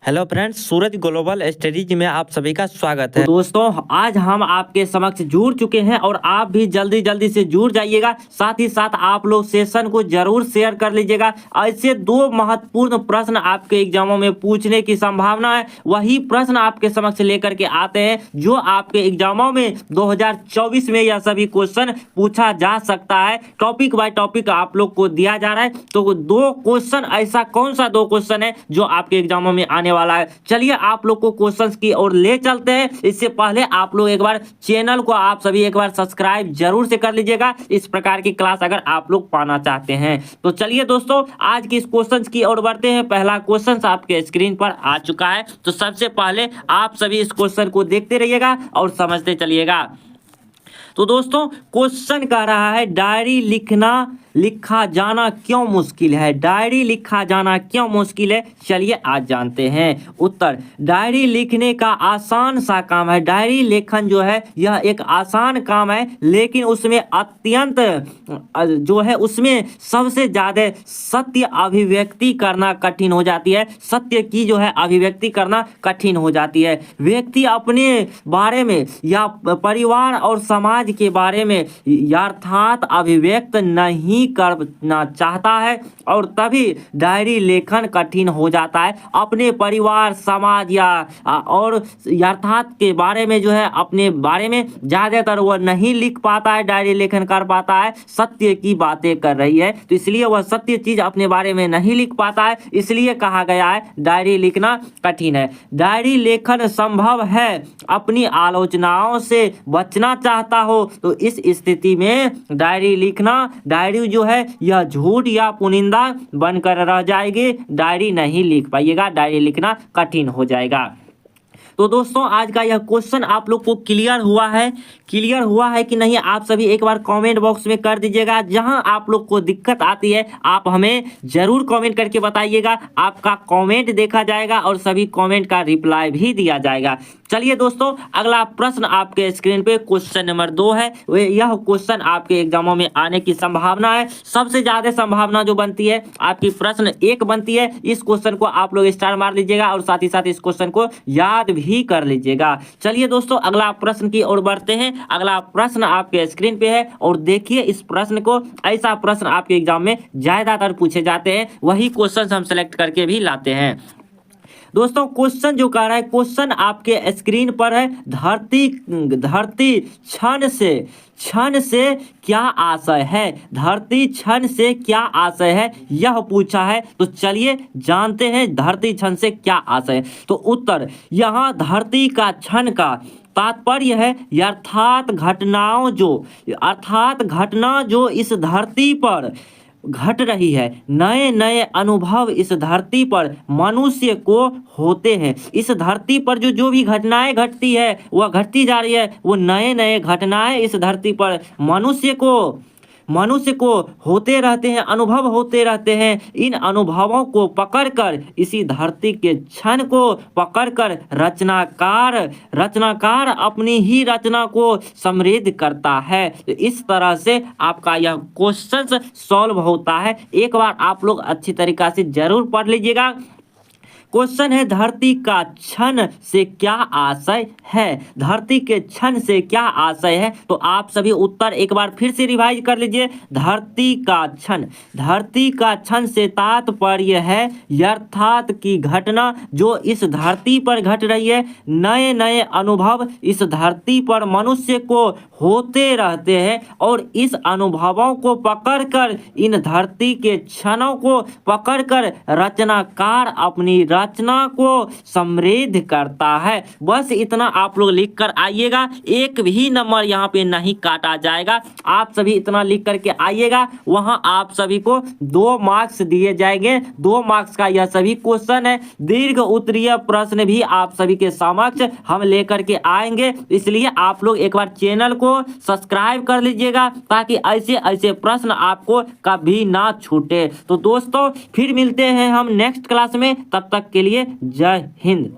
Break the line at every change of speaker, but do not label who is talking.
Hello friends, सूरज global studies में आप सभी का स्वागत है।
तो दोस्तों आज हम आपके समक्ष जुड़ चुके हैं और आप भी जल्दी जल्दी से जुड़ जाइएगा। साथ ही साथ आप लोग सेशन को जरूर शेयर कर लीजिएगा। ऐसे दो महत्वपूर्ण प्रश्न आपके एग्जामों में पूछने की संभावना है, वही प्रश्न आपके समक्ष लेकर के आते हैं जो आपके एग्जामों में 2024 में यह सभी क्वेश्चन पूछा जा सकता है। टॉपिक बाय टॉपिक आप लोग को दिया जा रहा है। तो दो क्वेश्चन, ऐसा कौन सा दो क्वेश्चन है जो आपके एग्जामों में आने वाला है। चलिए आप लोग को क्वेश्चंस की ओर ले चलते हैं। इससे पहले आप लोग एक बार चैनल को आप सभी एक बार सब्सक्राइब जरूर से कर लीजिएगा, इस प्रकार की क्लास अगर आप लोग पाना चाहते हैं। तो चलिए दोस्तों आज की इस क्वेश्चंस की ओर बढ़ते हैं। पहला क्वेश्चन आपके स्क्रीन पर आ चुका है, तो सबसे पहले आप सभी इस क्वेश्चन को देखते रहिएगा और समझते चलिएगा। तो दोस्तों क्वेश्चन कह रहा है डायरी लिखा जाना क्यों मुश्किल है। डायरी लिखा जाना क्यों मुश्किल है, चलिए आज जानते हैं उत्तर। डायरी लिखने का आसान सा काम है। डायरी लेखन जो है यह एक आसान काम है, लेकिन उसमें अत्यंत जो है उसमें सबसे ज्यादा सत्य अभिव्यक्ति करना कठिन हो जाती है। सत्य की जो है अभिव्यक्ति करना कठिन हो जाती है। व्यक्ति अपने बारे में या परिवार और समाज के बारे में यथार्थ अभिव्यक्त नहीं करना चाहता है और तभी डायरी लेखन कठिन हो जाता है। अपने परिवार, समाज या और यथार्थ के बारे में जो है अपने बारे में ज्यादातर वह नहीं लिख पाता है, डायरी लेखन कर पाता है। सत्य की बातें कर रही है तो इसलिए वह सत्य चीज अपने बारे में नहीं लिख पाता है, इसलिए कहा गया है डायरी लिखना कठिन है। डायरी लेखन संभव है अपनी आलोचनाओं से बचना चाहता हो तो इस स्थिति में डायरी लिखना, डायरी जो है यह झूठ या पुनिंदा बनकर रह जाएगी। डायरी नहीं लिख पाइएगा, डायरी लिखना कठिन हो जाएगा। तो दोस्तों आज का यह क्वेश्चन आप लोग को क्लियर हुआ है कि नहीं, आप सभी एक बार कमेंट बॉक्स में कर दीजिएगा। जहां आप लोग को दिक्कत आती है आप हमें जरूर कमेंट करके बताइएगा, आपका कमेंट देखा जाएगा और सभी कमेंट का रिप्लाई भी दिया जाएगा। चलिए दोस्तों अगला प्रश्न आपके स्क्रीन पे क्वेश्चन नंबर 2 है। यह क्वेश्चन आपके एग्जामों में आने की संभावना है। सबसे ज्यादा संभावना जो बनती है आपकी प्रश्न 1 बनती है। इस क्वेश्चन को आप लोग स्टार मार लीजिएगा और साथ ही साथ इस क्वेश्चन को याद भी कर लीजिएगा। चलिए दोस्तों अगला प्रश्न की ओर बढ़ते हैं। अगला प्रश्न आपके स्क्रीन पे है और देखिए इस प्रश्न को। ऐसा प्रश्न आपके एग्जाम में ज्यादातर पूछे जाते हैं, वही क्वेश्चन हम सेलेक्ट करके भी लाते हैं। दोस्तों क्वेश्चन जो कह रहा है, क्वेश्चन आपके स्क्रीन पर है। धरती क्षण से क्या आशय है। धरती क्षण से क्या आशय है यह पूछा है। तो चलिए जानते हैं धरती क्षण से क्या आशय है। तो उत्तर यहाँ धरती का क्षण का तात्पर्य है अर्थात घटना जो इस धरती पर घट रही है। नए नए अनुभव इस धरती पर मनुष्य को होते हैं। इस धरती पर जो भी घटनाएं घटती है वह घटती जा रही है। वो नए नए घटनाएं इस धरती पर मनुष्य को होते रहते हैं, अनुभव होते रहते हैं। इन अनुभवों को पकड़कर, इसी धरती के क्षण को पकड़कर रचनाकार अपनी ही रचना को समृद्ध करता है। इस तरह से आपका यह क्वेश्चन सॉल्व होता है। एक बार आप लोग अच्छी तरीका से जरूर पढ़ लीजिएगा। क्वेश्चन है धरती का क्षण से क्या आशय है। धरती के क्षण से क्या आशय है, तो आप सभी उत्तर एक बार फिर से रिवाइज कर लीजिए। धरती का क्षण से तात्पर्य है यथार्थ की घटना जो इस धरती पर घट रही है। नए नए अनुभव इस धरती पर मनुष्य को होते रहते हैं और इस अनुभवों को पकड़कर, इन धरती के क्षणों को पकड़कर रचनाकार अपनी रचना को समृद्ध करता है। बस इतना आप लोग लिख कर आइएगा, एक भी नंबर यहाँ पे नहीं काटा जाएगा। आप सभी इतना लिख करके आइएगा, वहां आप सभी को 2 मार्क्स दिए जाएंगे। 2 मार्क्स का यह सभी क्वेश्चन है। दीर्घ उत्तरीय प्रश्न भी आप सभी के समक्ष हम लेकर के आएंगे, इसलिए आप लोग एक बार चैनल को सब्सक्राइब कर लीजिएगा ताकि ऐसे ऐसे प्रश्न आपको कभी ना छूटे। तो दोस्तों फिर मिलते हैं हम नेक्स्ट क्लास में, तब तक के लिए जय हिंद।